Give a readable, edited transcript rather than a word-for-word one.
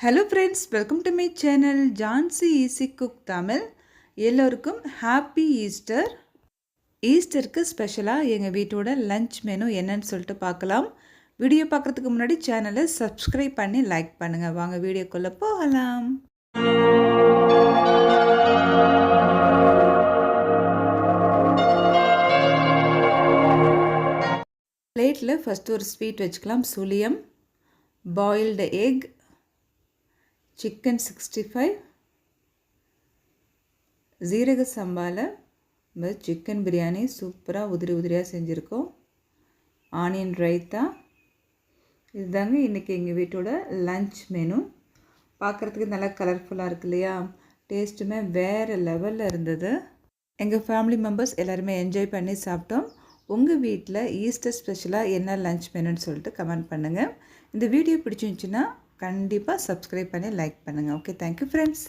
Hello friends, welcome to my channel Jhansi easy cook Tamil. எல்லோருக்கும் happy Easter. ஈஸ்டருக்கு ஸ்பெஷலாக எங்கள் வீட்டோட லஞ்ச் மெனு என்னன்னு சொல்லிட்டு பார்க்கலாம். வீடியோ பார்க்குறதுக்கு முன்னாடி சேனலை சப்ஸ்கிரைப் பண்ணி லைக் பண்ணுங்கள். வாங்க வீடியோக்குள்ளே போகலாம். பிளேட்டில் ஃபஸ்ட்டு ஒரு ஸ்வீட் வச்சுக்கலாம். சுழியம், பாயில்டு எக், சிக்கன் 65, ஜீரக சம்பாவில் சிக்கன் பிரியாணி சூப்பராக உதிரியாக செஞ்சுருக்கோம். ஆனியன் ரைத்தா, இதுதாங்க இன்றைக்கி எங்கள் வீட்டோட லன்ச் மெனு. பார்க்குறதுக்கு நல்லா கலர்ஃபுல்லாக இருக்கு இல்லையா? டேஸ்ட்டுமே வேறு லெவலில் இருந்தது. எங்கள் ஃபேமிலி மெம்பர்ஸ் எல்லாருமே என்ஜாய் பண்ணி சாப்பிட்டோம். உங்கள் வீட்டில் ஈஸ்டர் ஸ்பெஷலாக என்ன லன்ச் மெனுன்னு சொல்லிட்டு கமெண்ட் பண்ணுங்கள். இந்த வீடியோ பிடிச்சிருந்துச்சுன்னா கண்டிப்பாக சப்ஸ்கிரைப் பண்ணி லைக் பண்ணுங்கள். Okay, thank you friends.